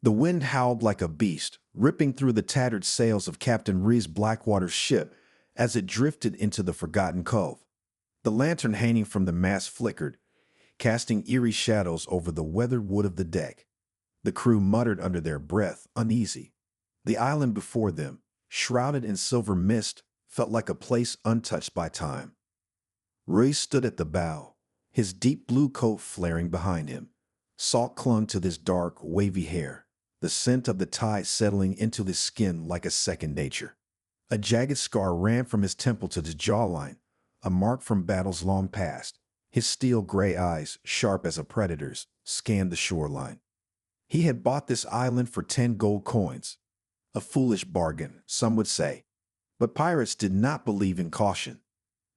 The wind howled like a beast, ripping through the tattered sails of Captain Ree's Blackwater's ship as it drifted into the forgotten cove. The lantern hanging from the mast flickered, casting eerie shadows over the weathered wood of the deck. The crew muttered under their breath, uneasy. The island before them, shrouded in silver mist, felt like a place untouched by time. Rees stood at the bow, his deep blue coat flaring behind him. Salt clung to his dark, wavy hair, the scent of the tide settling into his skin like a second nature. A jagged scar ran from his temple to his jawline, a mark from battles long past. His steel gray eyes, sharp as a predator's, scanned the shoreline. He had bought this island for 10 gold coins. A foolish bargain, some would say. But pirates did not believe in caution.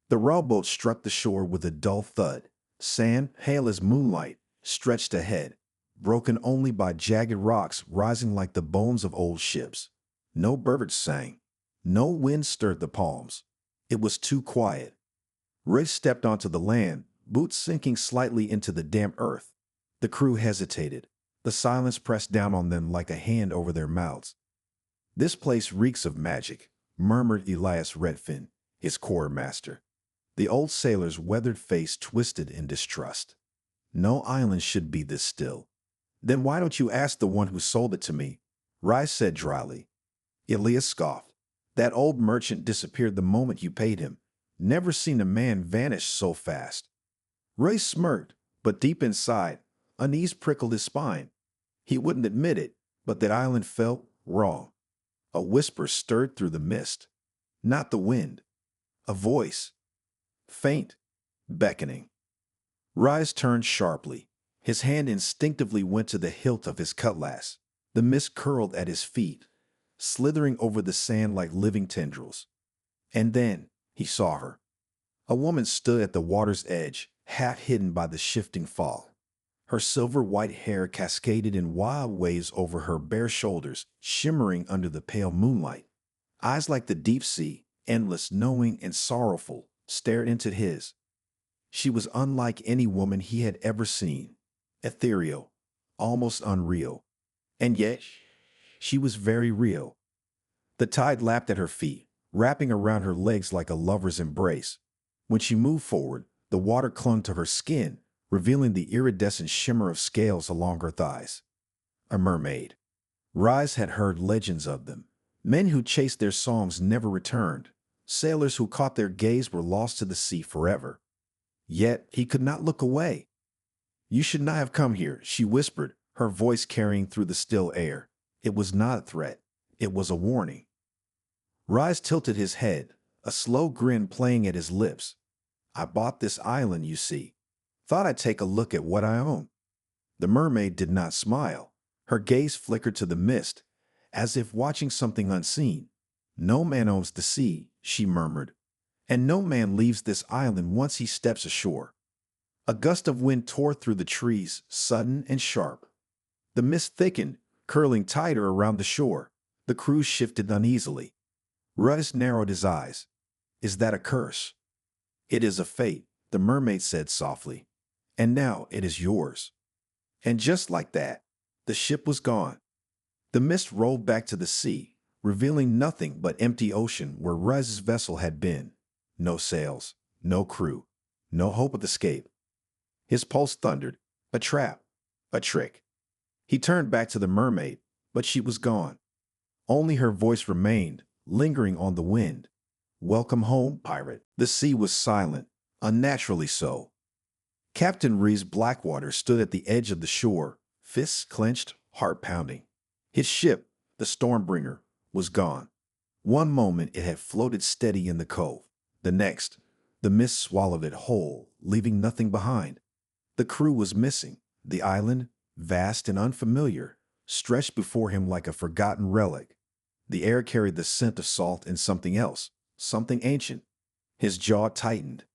The rowboat struck the shore with a dull thud. Sand, pale as moonlight, stretched ahead, broken only by jagged rocks rising like the bones of old ships. No birds sang. No wind stirred the palms. It was too quiet. Rees stepped onto the land, boots sinking slightly into the damp earth. The crew hesitated. The silence pressed down on them like a hand over their mouths. "This place reeks of magic," murmured Elias Redfin, his quartermaster. The old sailor's weathered face twisted in distrust. "No island should be this still." "Then why don't you ask the one who sold it to me?" Rice said dryly. Elias scoffed. "That old merchant disappeared the moment you paid him. Never seen a man vanish so fast." Ray smirked, but deep inside, unease prickled his spine. He wouldn't admit it, but that island felt wrong. A whisper stirred through the mist. Not the wind. A voice. Faint, beckoning. Rise turned sharply. His hand instinctively went to the hilt of his cutlass. The mist curled at his feet, slithering over the sand like living tendrils. And then he saw her. A woman stood at the water's edge, half hidden by the shifting fog. Her silver-white hair cascaded in wild waves over her bare shoulders, shimmering under the pale moonlight. Eyes like the deep sea, endless, knowing, and sorrowful, stared into his. She was unlike any woman he had ever seen. Ethereal, almost unreal. And yet, she was very real. The tide lapped at her feet, wrapping around her legs like a lover's embrace. When she moved forward, the water clung to her skin, revealing the iridescent shimmer of scales along her thighs. A mermaid. Rise had heard legends of them. Men who chased their songs never returned. Sailors who caught their gaze were lost to the sea forever. Yet he could not look away. "You should not have come here," she whispered, her voice carrying through the still air. It was not a threat. It was a warning. Rise tilted his head, a slow grin playing at his lips. "I bought this island, you see. Thought I'd take a look at what I own." The mermaid did not smile. Her gaze flickered to the mist, as if watching something unseen. "No man owns the sea," she murmured, "and no man leaves this island once he steps ashore." A gust of wind tore through the trees, sudden and sharp. The mist thickened, curling tighter around the shore. The crew shifted uneasily. Russ narrowed his eyes. "Is that a curse?" "It is a fate," the mermaid said softly. "And now it is yours." And just like that, the ship was gone. The mist rolled back to the sea, revealing nothing but empty ocean where Russ's vessel had been. No sails, no crew, no hope of escape. His pulse thundered. A trap, a trick. He turned back to the mermaid, but she was gone. Only her voice remained, lingering on the wind. "Welcome home, pirate." The sea was silent, unnaturally so. Captain Ree's Blackwater stood at the edge of the shore, fists clenched, heart pounding. His ship, the Stormbringer, was gone. One moment it had floated steady in the cove. The next, the mist swallowed it whole, leaving nothing behind. The crew was missing. The island, vast and unfamiliar, stretched before him like a forgotten relic. The air carried the scent of salt and something else, something ancient. His jaw tightened.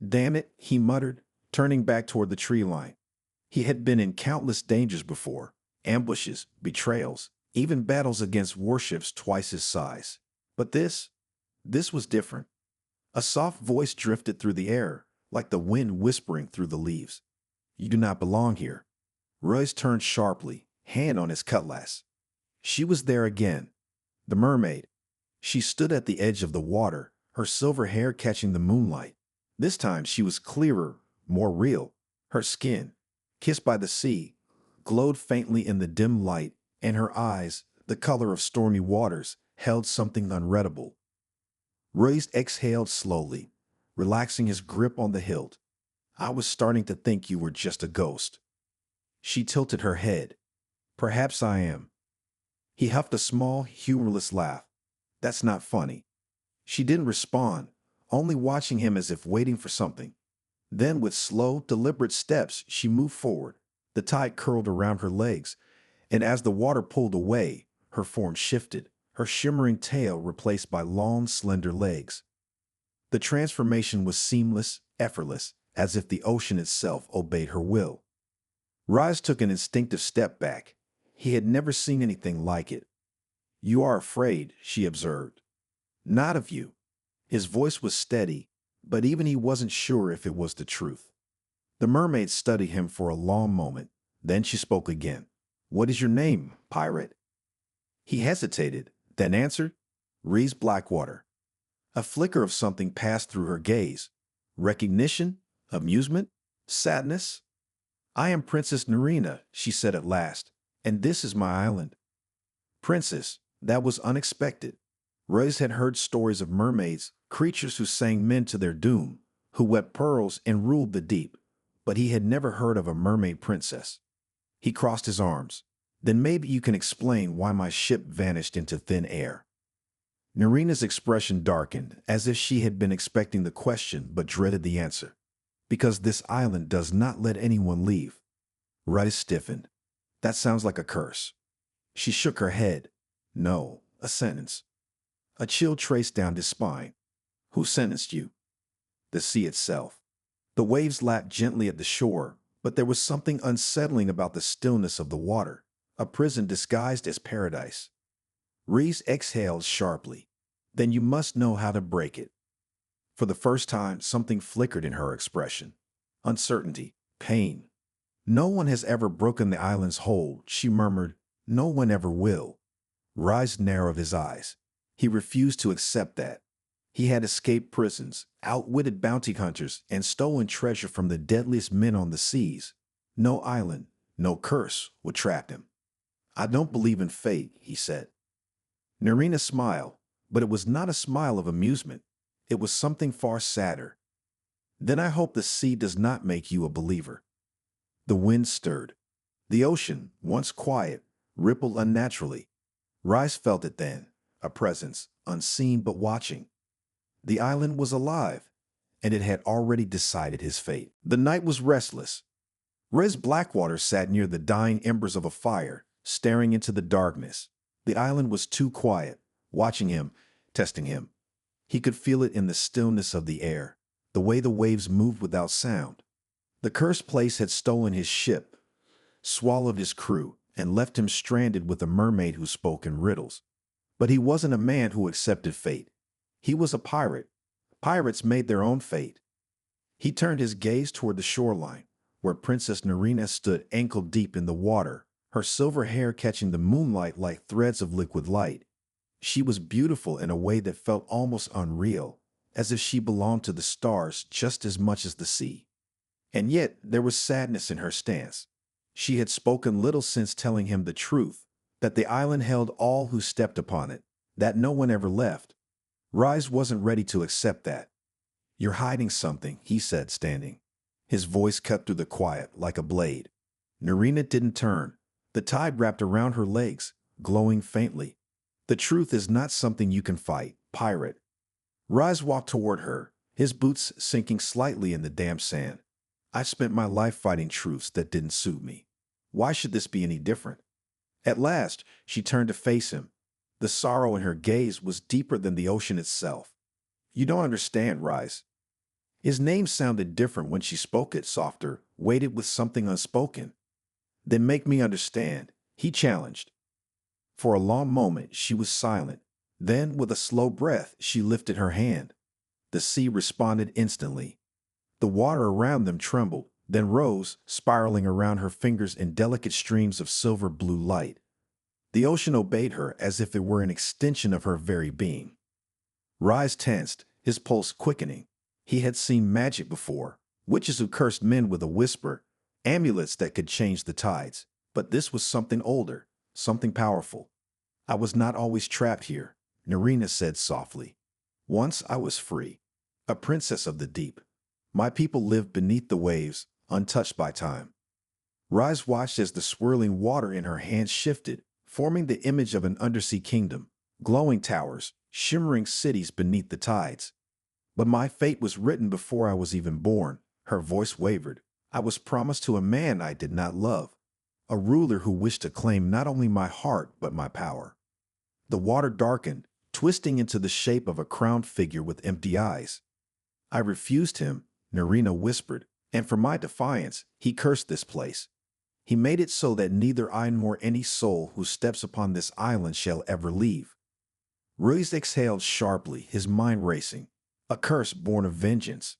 "Damn it," he muttered, turning back toward the tree line. He had been in countless dangers before, ambushes, betrayals, even battles against warships twice his size. But this was different. A soft voice drifted through the air, like the wind whispering through the leaves. "You do not belong here." Royce turned sharply, hand on his cutlass. She was there again. The mermaid. She stood at the edge of the water, her silver hair catching the moonlight. This time she was clearer, more real. Her skin, kissed by the sea, glowed faintly in the dim light, and her eyes, the color of stormy waters, held something unreadable. Royce exhaled slowly, relaxing his grip on the hilt. I was starting to think you were just a ghost. She tilted her head. Perhaps I am. He huffed a small, humorless laugh. That's not funny. She didn't respond, only watching him as if waiting for something. Then, with slow, deliberate steps, she moved forward. The tide curled around her legs, and as the water pulled away, her form shifted, her shimmering tail replaced by long, slender legs. The transformation was seamless, effortless, as if the ocean itself obeyed her will. Rise took an instinctive step back. He had never seen anything like it. You are afraid, she observed. Not of you. His voice was steady, but even he wasn't sure if it was the truth. The mermaid studied him for a long moment. Then she spoke again. What is your name, pirate? He hesitated, then answered, Reese Blackwater. A flicker of something passed through her gaze. Recognition? Amusement? Sadness? I am Princess Narina, she said at last, and this is my island. Princess, that was unexpected. Reis had heard stories of mermaids, creatures who sang men to their doom, who wept pearls and ruled the deep, but he had never heard of a mermaid princess. He crossed his arms. Then maybe you can explain why my ship vanished into thin air. Narina's expression darkened, as if she had been expecting the question but dreaded the answer. Because this island does not let anyone leave. Reis stiffened. That sounds like a curse. She shook her head. No, a sentence. A chill traced down his spine. Who sentenced you? The sea itself. The waves lapped gently at the shore, but there was something unsettling about the stillness of the water, a prison disguised as paradise. Reese exhaled sharply. Then you must know how to break it. For the first time, something flickered in her expression. Uncertainty, pain. No one has ever broken the island's hold, she murmured. No one ever will. Rise narrowed his eyes. He refused to accept that. He had escaped prisons, outwitted bounty hunters, and stolen treasure from the deadliest men on the seas. No island, no curse would trap him. I don't believe in fate, he said. Narina smiled, but it was not a smile of amusement. It was something far sadder. Then I hope the sea does not make you a believer. The wind stirred. The ocean, once quiet, rippled unnaturally. Rice felt it then, a presence, unseen but watching. The island was alive, and it had already decided his fate. The night was restless. Rez Blackwater sat near the dying embers of a fire, staring into the darkness. The island was too quiet, watching him, testing him. He could feel it in the stillness of the air, the way the waves moved without sound. The cursed place had stolen his ship, swallowed his crew, and left him stranded with a mermaid who spoke in riddles. But he wasn't a man who accepted fate. He was a pirate. Pirates made their own fate. He turned his gaze toward the shoreline, where Princess Narina stood ankle-deep in the water, her silver hair catching the moonlight like threads of liquid light. She was beautiful in a way that felt almost unreal, as if she belonged to the stars just as much as the sea. And yet there was sadness in her stance. She had spoken little since telling him the truth, that the island held all who stepped upon it, that no one ever left. Rise wasn't ready to accept that. You're hiding something, he said, standing. His voice cut through the quiet like a blade. Narina didn't turn. The tide wrapped around her legs, glowing faintly. The truth is not something you can fight, pirate. Rise walked toward her, his boots sinking slightly in the damp sand. I've spent my life fighting truths that didn't suit me. Why should this be any different? At last, she turned to face him. The sorrow in her gaze was deeper than the ocean itself. You don't understand, Rise. His name sounded different when she spoke it, softer, weighted with something unspoken. Then make me understand, he challenged. For a long moment, she was silent. Then, with a slow breath, she lifted her hand. The sea responded instantly. The water around them trembled, then rose, spiraling around her fingers in delicate streams of silver-blue light. The ocean obeyed her as if it were an extension of her very being. Rise tensed, his pulse quickening. He had seen magic before, witches who cursed men with a whisper, amulets that could change the tides. But this was something older, something powerful. I was not always trapped here, Nerina said softly. Once I was free, a princess of the deep. My people lived beneath the waves, untouched by time. Rise watched as the swirling water in her hands shifted, forming the image of an undersea kingdom, glowing towers, shimmering cities beneath the tides. But my fate was written before I was even born. Her voice wavered. I was promised to a man I did not love, a ruler who wished to claim not only my heart but my power. The water darkened, twisting into the shape of a crowned figure with empty eyes. I refused him, Nerina whispered, and for my defiance, he cursed this place. He made it so that neither I nor any soul who steps upon this island shall ever leave. Ruiz exhaled sharply, his mind racing. A curse born of vengeance.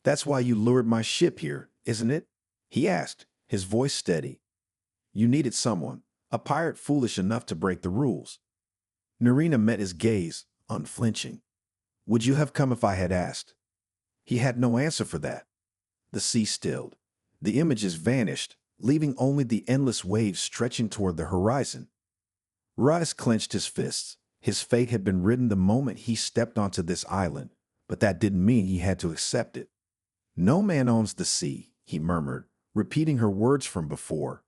That's why you lured my ship here, isn't it? He asked, his voice steady. You needed someone, a pirate foolish enough to break the rules. Nerina met his gaze, unflinching. Would you have come if I had asked? He had no answer for that. The sea stilled. The images vanished, leaving only the endless waves stretching toward the horizon. Rise clenched his fists. His fate had been written the moment he stepped onto this island, but that didn't mean he had to accept it. No man owns the sea, he murmured, repeating her words from before.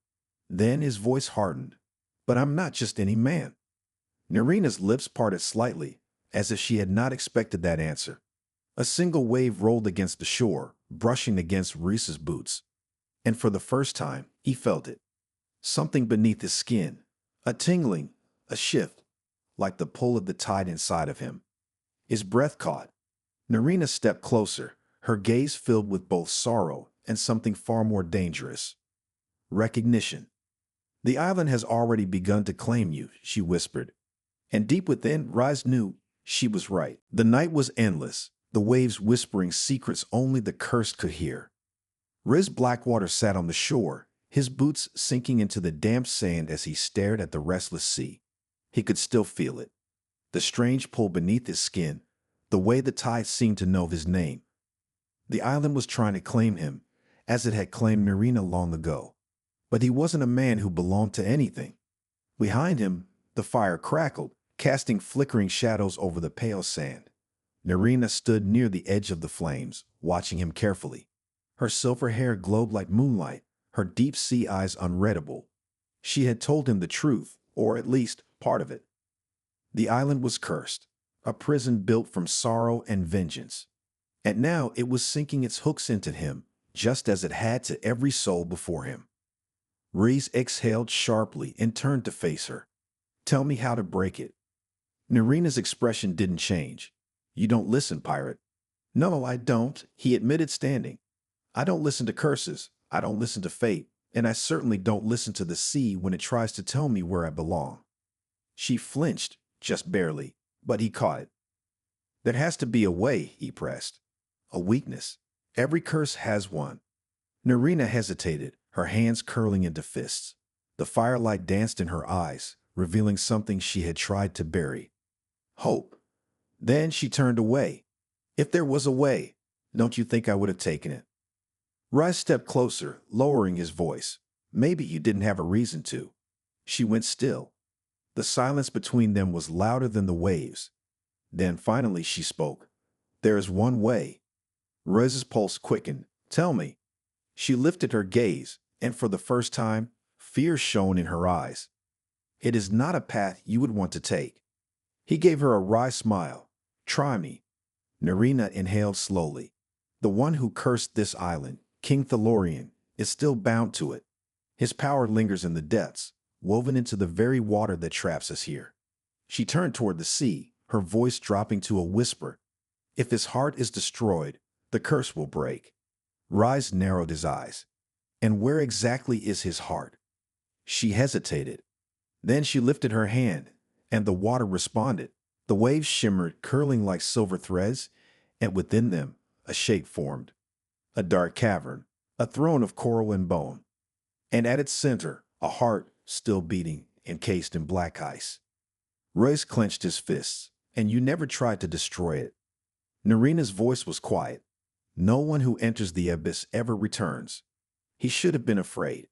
Then his voice hardened. But I'm not just any man. Nerina's lips parted slightly, as if she had not expected that answer. A single wave rolled against the shore, brushing against Reese's boots. And for the first time, he felt it. Something beneath his skin. A tingling, a shift, like the pull of the tide inside of him. His breath caught. Nerina stepped closer, her gaze filled with both sorrow and something far more dangerous. Recognition. The island has already begun to claim you, she whispered. And deep within, Rise knew she was right. The night was endless, the waves whispering secrets only the cursed could hear. Riz Blackwater sat on the shore, his boots sinking into the damp sand as he stared at the restless sea. He could still feel it. The strange pull beneath his skin, the way the tide seemed to know his name. The island was trying to claim him, as it had claimed Nerina long ago. But he wasn't a man who belonged to anything. Behind him, the fire crackled, casting flickering shadows over the pale sand. Nerina stood near the edge of the flames, watching him carefully. Her silver hair glowed like moonlight, her deep sea eyes unreadable. She had told him the truth, or at least part of it. The island was cursed, a prison built from sorrow and vengeance. And now it was sinking its hooks into him, just as it had to every soul before him. Reese exhaled sharply and turned to face her. Tell me how to break it. Nerina's expression didn't change. You don't listen, pirate. No, I don't, he admitted, standing. I don't listen to curses, I don't listen to fate, and I certainly don't listen to the sea when it tries to tell me where I belong. She flinched, just barely, but he caught it. There has to be a way, he pressed. A weakness. Every curse has one. Nerina hesitated, her hands curling into fists. The firelight danced in her eyes, revealing something she had tried to bury. Hope. Then she turned away. If there was a way, don't you think I would have taken it? Rice stepped closer, lowering his voice. Maybe you didn't have a reason to. She went still. The silence between them was louder than the waves. Then finally she spoke. There is one way. Riz's pulse quickened. Tell me. She lifted her gaze, and for the first time, fear shone in her eyes. It is not a path you would want to take. He gave her a wry smile. Try me. Nerina inhaled slowly. The one who cursed this island, King Thalorian, is still bound to it. His power lingers in the depths, woven into the very water that traps us here. She turned toward the sea, her voice dropping to a whisper. If his heart is destroyed, the curse will break. Rise narrowed his eyes. And where exactly is his heart? She hesitated. Then she lifted her hand, and the water responded. The waves shimmered, curling like silver threads, and within them, a shape formed. A dark cavern, a throne of coral and bone, and at its center, a heart still beating, encased in black ice. Royce clenched his fists, and you never tried to destroy it. Narina's voice was quiet. No one who enters the abyss ever returns. He should have been afraid.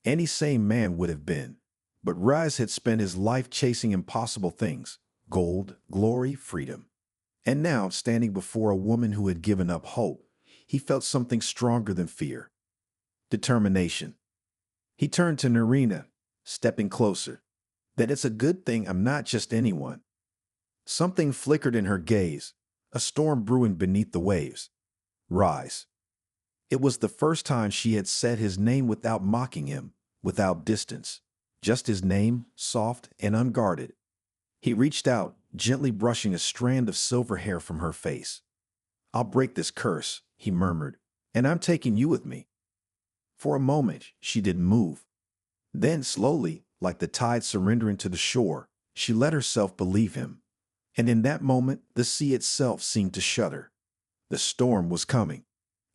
Any sane man would have been. But Rise had spent his life chasing impossible things: gold, glory, freedom. And now, standing before a woman who had given up hope, he felt something stronger than fear: determination. He turned to Narina, stepping closer. That it's a good thing I'm not just anyone. Something flickered in her gaze, a storm brewing beneath the waves. Rise. It was the first time she had said his name without mocking him, without distance. Just his name, soft and unguarded. He reached out, gently brushing a strand of silver hair from her face. I'll break this curse, he murmured, and I'm taking you with me. For a moment, she didn't move. Then, slowly, like the tide surrendering to the shore, she let herself believe him. And in that moment, the sea itself seemed to shudder. The storm was coming.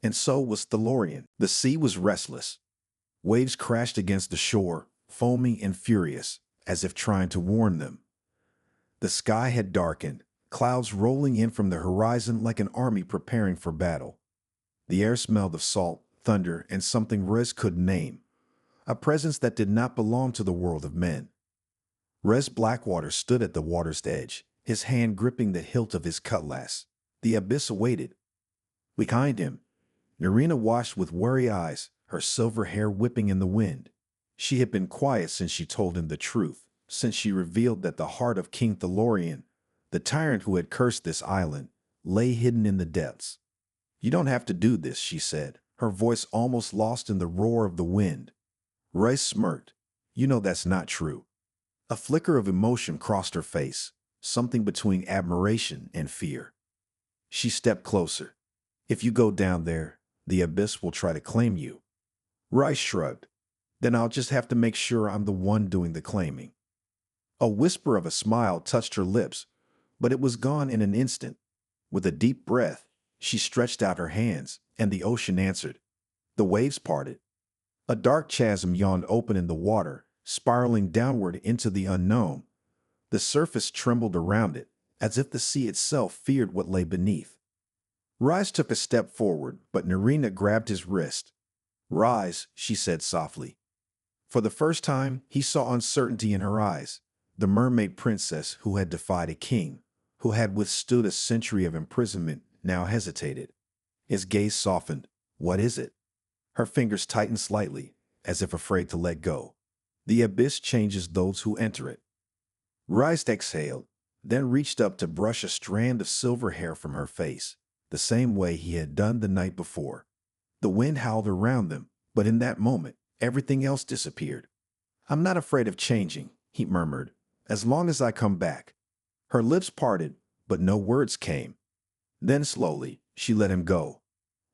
And so was Thalorian. The sea was restless. Waves crashed against the shore, foaming and furious, as if trying to warn them. The sky had darkened, clouds rolling in from the horizon like an army preparing for battle. The air smelled of salt, thunder, and something Rez couldn't name, a presence that did not belong to the world of men. Rez Blackwater stood at the water's edge, his hand gripping the hilt of his cutlass. The abyss awaited. Behind him, Narina watched with wary eyes, her silver hair whipping in the wind. She had been quiet since she told him the truth, since she revealed that the heart of King Thalorian, the tyrant who had cursed this island, lay hidden in the depths. You don't have to do this, she said, her voice almost lost in the roar of the wind. Rez smirked. You know that's not true. A flicker of emotion crossed her face, something between admiration and fear. She stepped closer. If you go down there, the abyss will try to claim you. Rice shrugged. Then I'll just have to make sure I'm the one doing the claiming. A whisper of a smile touched her lips, but it was gone in an instant. With a deep breath, she stretched out her hands, and the ocean answered. The waves parted. A dark chasm yawned open in the water, spiraling downward into the unknown. The surface trembled around it, as if the sea itself feared what lay beneath. Rise took a step forward, but Narina grabbed his wrist. Rise, she said softly. For the first time, he saw uncertainty in her eyes. The mermaid princess who had defied a king, who had withstood a century of imprisonment, now hesitated. His gaze softened. What is it? Her fingers tightened slightly, as if afraid to let go. The abyss changes those who enter it. Rise exhaled, then reached up to brush a strand of silver hair from her face, the same way he had done the night before. The wind howled around them, but in that moment, everything else disappeared. I'm not afraid of changing, he murmured, as long as I come back. Her lips parted, but no words came. Then slowly, she let him go.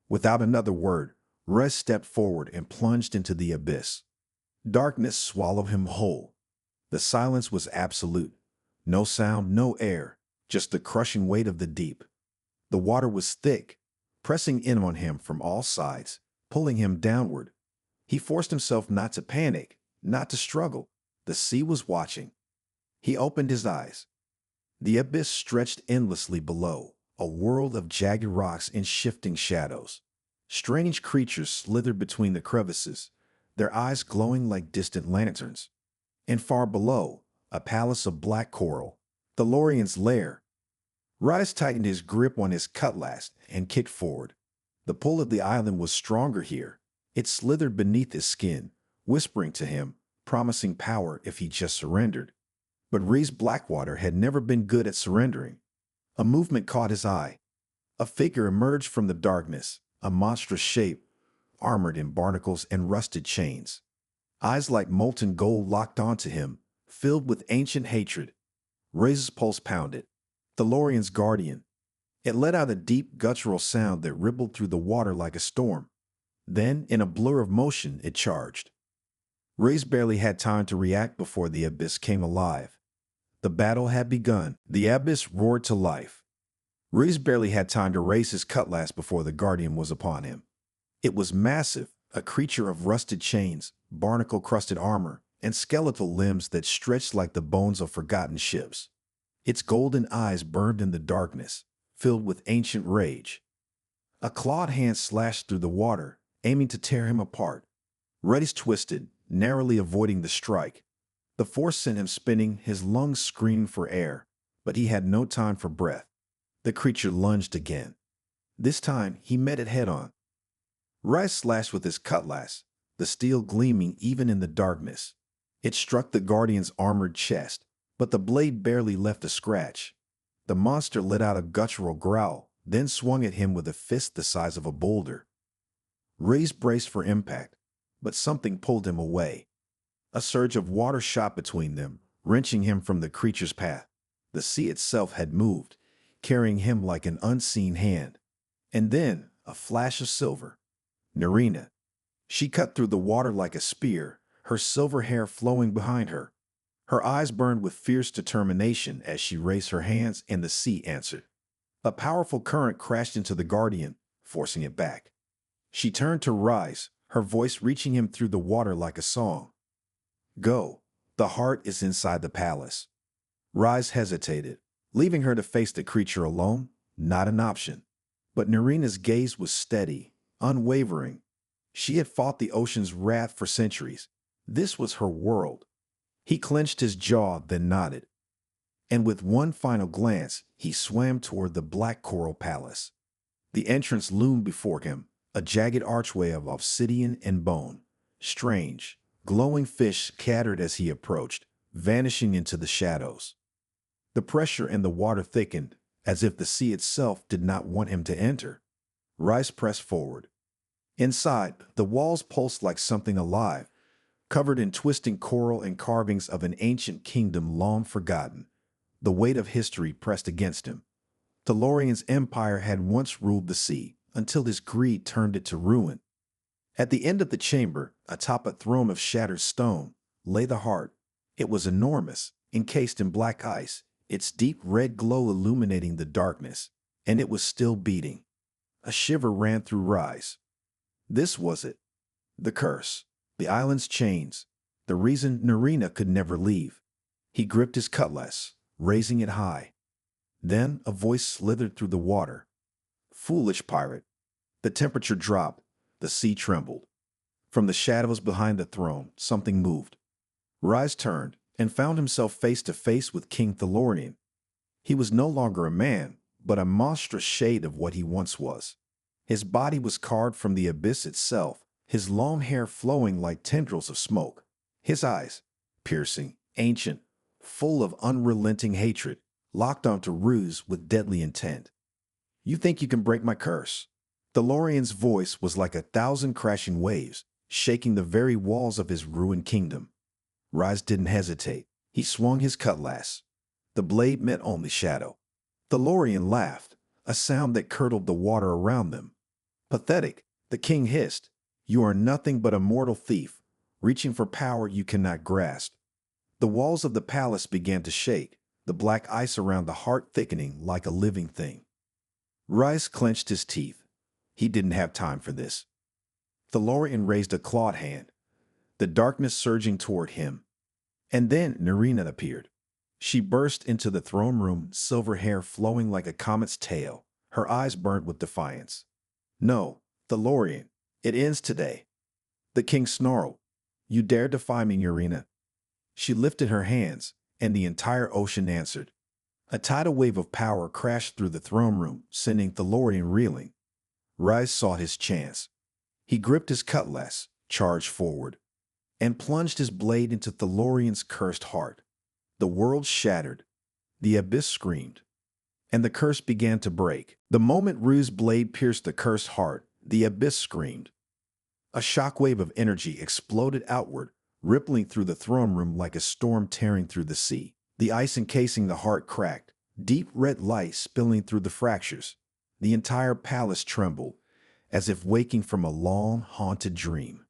Without another word, Rez stepped forward and plunged into the abyss. Darkness swallowed him whole. The silence was absolute. No sound, no air, just the crushing weight of the deep. The water was thick, pressing in on him from all sides, pulling him downward. He forced himself not to panic, not to struggle. The sea was watching. He opened his eyes. The abyss stretched endlessly below, a world of jagged rocks and shifting shadows. Strange creatures slithered between the crevices, their eyes glowing like distant lanterns. And far below, a palace of black coral, Thalorian's lair. Rise tightened his grip on his cutlass and kicked forward. The pull of the island was stronger here. It slithered beneath his skin, whispering to him, promising power if he just surrendered. But Rhys Blackwater had never been good at surrendering. A movement caught his eye. A figure emerged from the darkness, a monstrous shape, armored in barnacles and rusted chains. Eyes like molten gold locked onto him, filled with ancient hatred. Rhys's pulse pounded. Thalorian's guardian. It let out a deep, guttural sound that rippled through the water like a storm. Then, in a blur of motion, it charged. Rhys barely had time to react before the abyss came alive. The battle had begun. The abyss roared to life. Rhys barely had time to raise his cutlass before the guardian was upon him. It was massive, a creature of rusted chains, barnacle-crusted armor, and skeletal limbs that stretched like the bones of forgotten ships. Its golden eyes burned in the darkness, filled with ancient rage. A clawed hand slashed through the water, aiming to tear him apart. Reyes twisted, narrowly avoiding the strike. The force sent him spinning, his lungs screaming for air, but he had no time for breath. The creature lunged again. This time, he met it head-on. Reyes slashed with his cutlass, the steel gleaming even in the darkness. It struck the guardian's armored chest, but the blade barely left a scratch. The monster let out a guttural growl, then swung at him with a fist the size of a boulder. Reyes braced for impact, but something pulled him away. A surge of water shot between them, wrenching him from the creature's path. The sea itself had moved, carrying him like an unseen hand. And then, a flash of silver. Nerina. She cut through the water like a spear, her silver hair flowing behind her. Her eyes burned with fierce determination as she raised her hands and the sea answered. A powerful current crashed into the guardian, forcing it back. She turned to Reyes, her voice reaching him through the water like a song. Go. The heart is inside the palace. Reyes hesitated, leaving her to face the creature alone, not an option. But Nerina's gaze was steady, unwavering. She had fought the ocean's wrath for centuries. This was her world. He clenched his jaw, then nodded. And with one final glance, he swam toward the black coral palace. The entrance loomed before him, a jagged archway of obsidian and bone. Strange, glowing fish scattered as he approached, vanishing into the shadows. The pressure in the water thickened, as if the sea itself did not want him to enter. Reyes pressed forward. Inside, the walls pulsed like something alive, covered in twisting coral and carvings of an ancient kingdom long forgotten. The weight of history pressed against him. Tellurian's empire had once ruled the sea, until his greed turned it to ruin. At the end of the chamber, atop a throne of shattered stone, lay the heart. It was enormous, encased in black ice, its deep red glow illuminating the darkness, and it was still beating. A shiver ran through Reyes. This was it. The curse, the island's chains, the reason Nerina could never leave. He gripped his cutlass, raising it high. Then a voice slithered through the water. Foolish pirate. The temperature dropped, the sea trembled. From the shadows behind the throne, something moved. Reyes turned and found himself face to face with King Tellurian. He was no longer a man, but a monstrous shade of what he once was. His body was carved from the abyss itself, his long hair flowing like tendrils of smoke. His eyes, piercing, ancient, full of unrelenting hatred, locked onto Reyes with deadly intent. You think you can break my curse? Tellurian's voice was like 1,000 crashing waves, shaking the very walls of his ruined kingdom. Reyes didn't hesitate. He swung his cutlass. The blade met only shadow. Tellurian laughed, a sound that curdled the water around them. Pathetic, the king hissed. You are nothing but a mortal thief, reaching for power you cannot grasp. The walls of the palace began to shake, the black ice around the heart thickening like a living thing. Reyes clenched his teeth. He didn't have time for this. Tellurian raised a clawed hand, the darkness surging toward him. And then Nerina appeared. She burst into the throne room, silver hair flowing like a comet's tail, her eyes burnt with defiance. No, Tellurian, it ends today. The king snarled. You dare defy me, Nerina? She lifted her hands, and the entire ocean answered. A tidal wave of power crashed through the throne room, sending Tellurian reeling. Reyes saw his chance. He gripped his cutlass, charged forward, and plunged his blade into Tellurian's cursed heart. The world shattered. The abyss screamed. And the curse began to break. The moment Reyes' blade pierced the cursed heart, the abyss screamed. A shockwave of energy exploded outward, rippling through the throne room like a storm tearing through the sea. The ice encasing the heart cracked, deep red light spilling through the fractures. The entire palace trembled, as if waking from a long, haunted dream.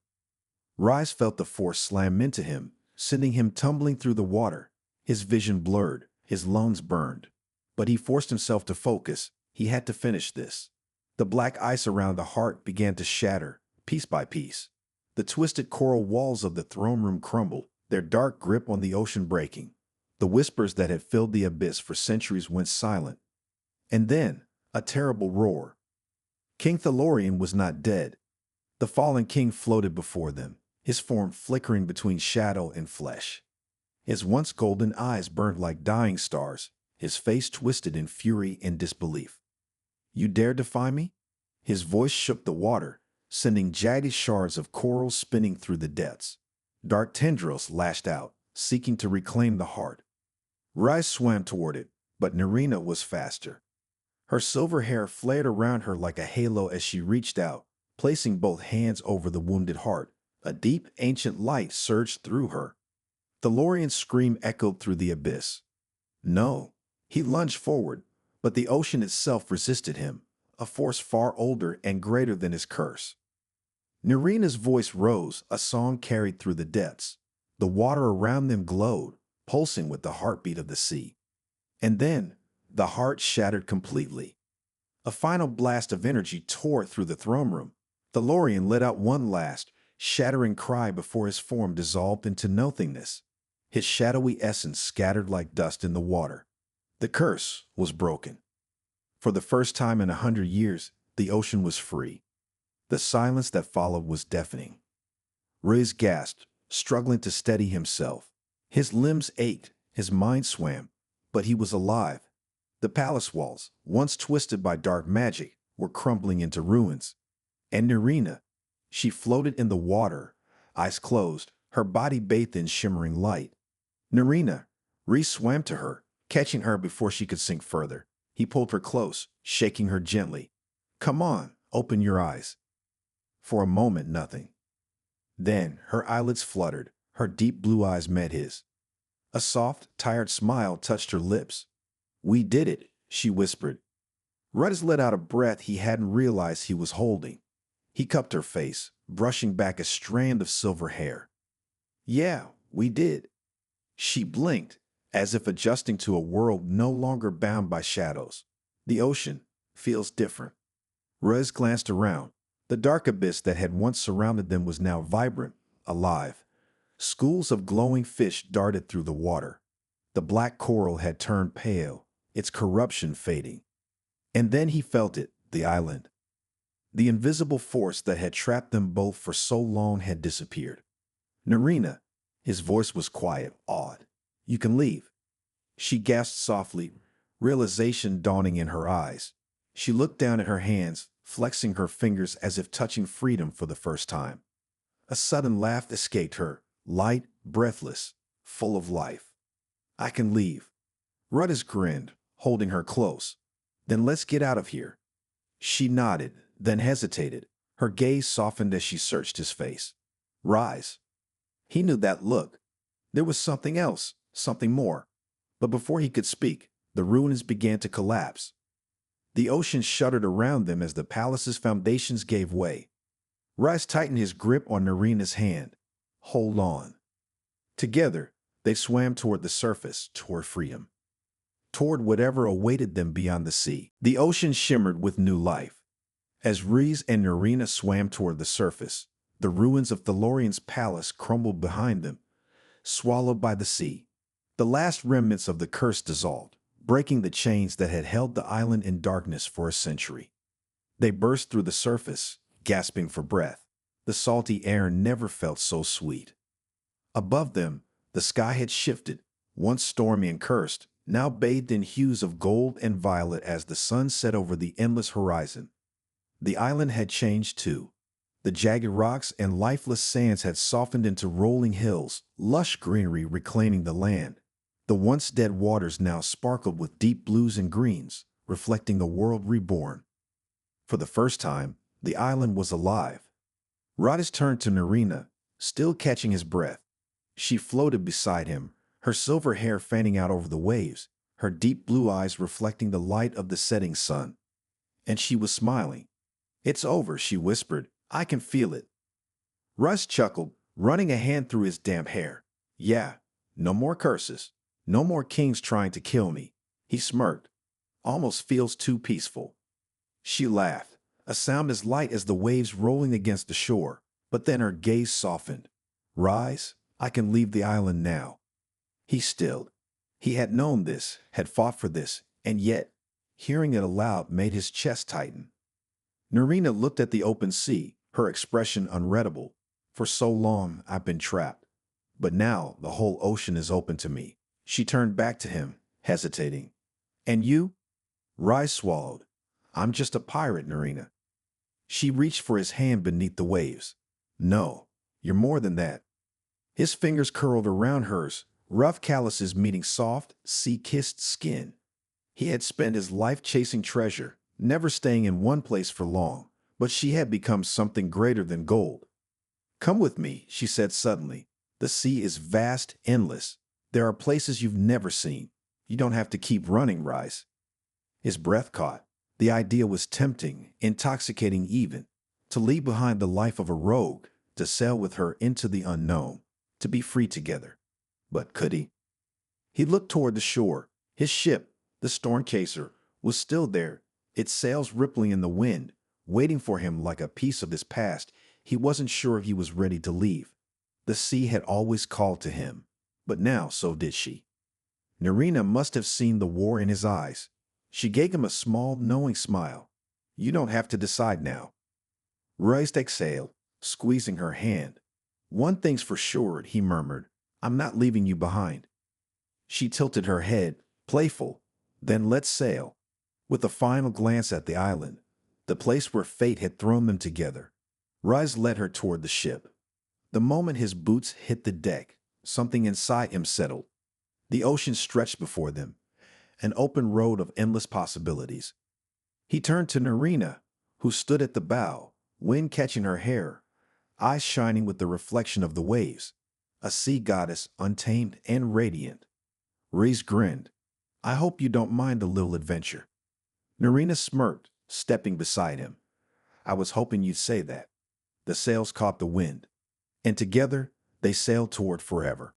Reyes felt the force slam into him, sending him tumbling through the water. His vision blurred, his lungs burned. But he forced himself to focus. He had to finish this. The black ice around the heart began to shatter, piece by piece. The twisted coral walls of the throne room crumbled, their dark grip on the ocean breaking. The whispers that had filled the abyss for centuries went silent. And then, a terrible roar. King Thalorian was not dead. The fallen king floated before them, his form flickering between shadow and flesh. His once golden eyes burned like dying stars, his face twisted in fury and disbelief. "You dare defy me?" His voice shook the water, sending jagged shards of coral spinning through the depths. Dark tendrils lashed out, seeking to reclaim the heart. Rice swam toward it, but Nerina was faster. Her silver hair flared around her like a halo as she reached out, placing both hands over the wounded heart. A deep, ancient light surged through her. Thalorian's scream echoed through the abyss. No. He lunged forward, but the ocean itself resisted him, a force far older and greater than his curse. Nerina's voice rose, a song carried through the depths. The water around them glowed, pulsing with the heartbeat of the sea. And then, the heart shattered completely. A final blast of energy tore through the throne room. Thalorian let out one last, shattering cry before his form dissolved into nothingness. His shadowy essence scattered like dust in the water. The curse was broken. For the first time in 100 years, the ocean was free. The silence that followed was deafening. Riz gasped, struggling to steady himself. His limbs ached, his mind swam, but he was alive. The palace walls, once twisted by dark magic, were crumbling into ruins. And Nerina, she floated in the water, eyes closed, her body bathed in shimmering light. "Nerina!" Riz swam to her, catching her before she could sink further. He pulled her close, shaking her gently. "Come on, open your eyes." For a moment, nothing. Then her eyelids fluttered, her deep blue eyes met his. A soft, tired smile touched her lips. "We did it," she whispered. Ruddis let out a breath he hadn't realized he was holding. He cupped her face, brushing back a strand of silver hair. "Yeah, we did." She blinked, as if adjusting to a world no longer bound by shadows. "The ocean feels different." Ruddis glanced around. The dark abyss that had once surrounded them was now vibrant, alive. Schools of glowing fish darted through the water. The black coral had turned pale, its corruption fading. And then he felt it, the island. The invisible force that had trapped them both for so long had disappeared. "Nerina," his voice was quiet, awed. "You can leave." She gasped softly, realization dawning in her eyes. She looked down at her hands, flexing her fingers as if touching freedom for the first time. A sudden laugh escaped her, light, breathless, full of life. "I can leave." Ruddis grinned, holding her close. "Then let's get out of here." She nodded, then hesitated. Her gaze softened as she searched his face. "Rise." He knew that look. There was something else, something more. But before he could speak, the ruins began to collapse. The ocean shuddered around them as the palace's foundations gave way. Rice tightened his grip on Nerina's hand. "Hold on." Together, they swam toward the surface, toward freedom. Toward whatever awaited them beyond the sea. The ocean shimmered with new life. As Riz and Nerina swam toward the surface, the ruins of Thalorian's palace crumbled behind them, swallowed by the sea. The last remnants of the curse dissolved, breaking the chains that had held the island in darkness for a century. They burst through the surface, gasping for breath. The salty air never felt so sweet. Above them, the sky had shifted, once stormy and cursed, now bathed in hues of gold and violet as the sun set over the endless horizon. The island had changed too. The jagged rocks and lifeless sands had softened into rolling hills, lush greenery reclaiming the land. The once dead waters now sparkled with deep blues and greens, reflecting a world reborn. For the first time, the island was alive. Ruddis turned to Nerina, still catching his breath. She floated beside him, her silver hair fanning out over the waves, her deep blue eyes reflecting the light of the setting sun. And she was smiling. "It's over," she whispered. "I can feel it." Russ chuckled, running a hand through his damp hair. "Yeah, no more curses. No more kings trying to kill me." He smirked. "Almost feels too peaceful." She laughed, a sound as light as the waves rolling against the shore, But then her gaze softened. Rise, I can leave the island now. He stilled. He had known this, had fought for this, and yet, hearing it aloud made his chest tighten. Narina looked at the open sea, her expression unreadable. For so long, I've been trapped. But now the whole ocean is open to me. She turned back to him, hesitating. And you? Rise swallowed. I'm just a pirate, Narina. She reached for his hand beneath the waves. No, you're more than that. His fingers curled around hers, rough calluses meeting soft, sea-kissed skin. He had spent his life chasing treasure, never staying in one place for long, but she had become something greater than gold. Come with me, she said suddenly. The sea is vast, endless. There are places you've never seen. You don't have to keep running, Rise. His breath caught. The idea was tempting, intoxicating even. To leave behind the life of a rogue, to sail with her into the unknown, to be free together. But could he? He looked toward the shore. His ship, the storm chaser, was still there, its sails rippling in the wind, waiting for him like a piece of his past. He wasn't sure he was ready to leave. The sea had always called to him, but now so did she. Narina must have seen the war in his eyes. She gave him a small, knowing smile. You don't have to decide now. Rise exhaled, squeezing her hand. One thing's for sure, he murmured. I'm not leaving you behind. She tilted her head, playful. Then let's sail. With a final glance at the island, the place where fate had thrown them together, Rise led her toward the ship. The moment his boots hit the deck, something inside him settled. The ocean stretched before them, an open road of endless possibilities. He turned to Narina, who stood at the bow, wind catching her hair, eyes shining with the reflection of the waves, a sea goddess untamed and radiant. Rise grinned. I hope you don't mind the little adventure. Narina smirked, stepping beside him. I was hoping you'd say that. The sails caught the wind, and together they sailed toward forever.